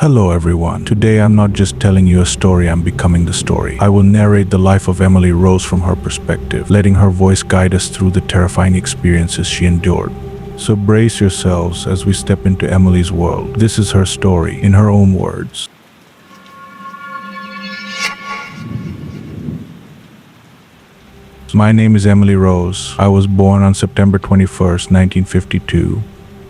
Hello everyone. Today I'm not just telling you a story, I'm becoming the story. I will narrate the life of Emily Rose from her perspective, letting her voice guide us through the terrifying experiences she endured. So brace yourselves as we step into Emily's world. This is her story, in her own words. My name is Emily Rose. I was born on September 21st, 1952.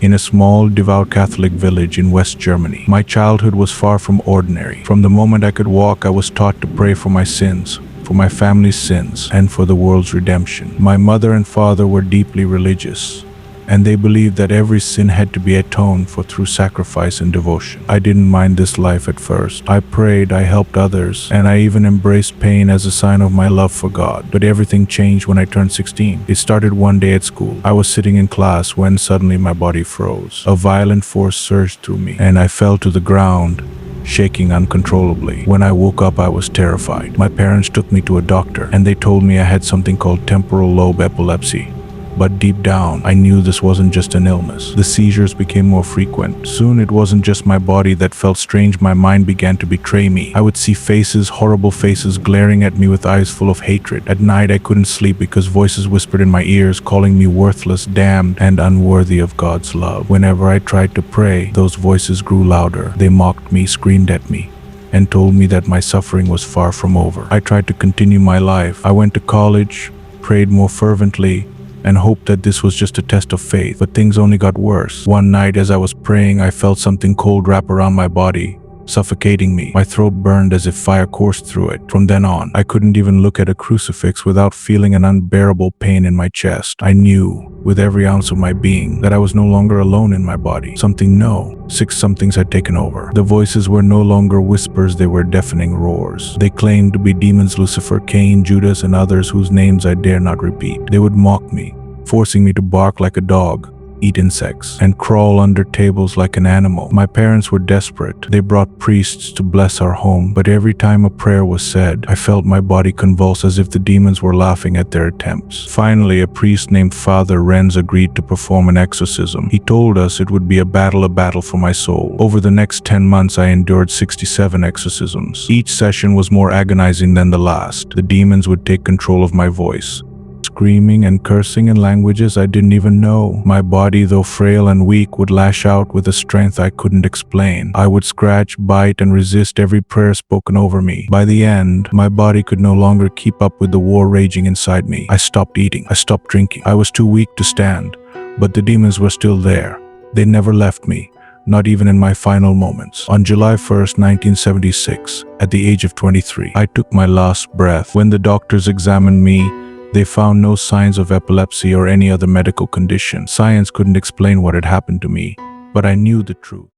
In a small, devout Catholic village in West Germany. My childhood was far from ordinary. From the moment I could walk, I was taught to pray for my sins, for my family's sins, and for the world's redemption. My mother and father were deeply religious, and they believed that every sin had to be atoned for through sacrifice and devotion. I didn't mind this life at first. I prayed, I helped others, and I even embraced pain as a sign of my love for God. But everything changed when I turned 16. It started one day at school. I was sitting in class when suddenly my body froze. A violent force surged through me, and I fell to the ground, shaking uncontrollably. When I woke up, I was terrified. My parents took me to a doctor, and they told me I had something called temporal lobe epilepsy. But deep down, I knew this wasn't just an illness. The seizures became more frequent. Soon it wasn't just my body that felt strange, my mind began to betray me. I would see faces, horrible faces, glaring at me with eyes full of hatred. At night I couldn't sleep because voices whispered in my ears, calling me worthless, damned, and unworthy of God's love. Whenever I tried to pray, those voices grew louder. They mocked me, screamed at me, and told me that my suffering was far from over. I tried to continue my life. I went to college, prayed more fervently, and hoped that this was just a test of faith, but things only got worse. One night as I was praying, I felt something cold wrap around my body, suffocating me. My throat burned as if fire coursed through it. From then on, I couldn't even look at a crucifix without feeling an unbearable pain in my chest. I knew, with every ounce of my being, that I was no longer alone in my body. Six somethings had taken over. The voices were no longer whispers, they were deafening roars. They claimed to be demons: Lucifer, Cain, Judas, and others whose names I dare not repeat. They would mock me, forcing me to bark like a dog, eat insects, and crawl under tables like an animal. My parents were desperate. They brought priests to bless our home, but every time a prayer was said, I felt my body convulse as if the demons were laughing at their attempts. Finally, a priest named Father Renz agreed to perform an exorcism. He told us it would be a battle for my soul. Over the next 10 months, I endured 67 exorcisms. Each session was more agonizing than the last. The demons would take control of my voice, screaming and cursing in languages I didn't even know. My body, though frail and weak, would lash out with a strength I couldn't explain. I would scratch, bite, and resist every prayer spoken over me. By the end, my body could no longer keep up with the war raging inside me. I stopped eating. I stopped drinking. I was too weak to stand, but the demons were still there. They never left me, not even in my final moments. On July 1st, 1976, at the age of 23, I took my last breath. When the doctors examined me, they found no signs of epilepsy or any other medical condition. Science couldn't explain what had happened to me, but I knew the truth.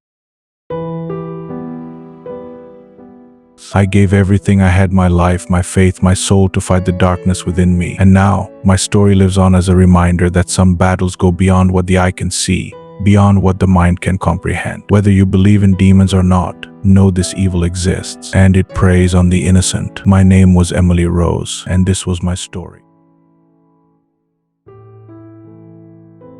I gave everything I had, my life, my faith, my soul, to fight the darkness within me. And now, my story lives on as a reminder that some battles go beyond what the eye can see, beyond what the mind can comprehend. Whether you believe in demons or not, know this evil exists, and it preys on the innocent. My name was Emily Rose, and this was my story.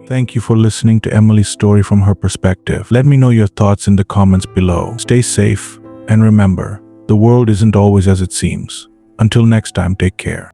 Thank you for listening to Emily's story from her perspective. Let me know your thoughts in the comments below. Stay safe, and remember, the world isn't always as it seems. Until next time, take care.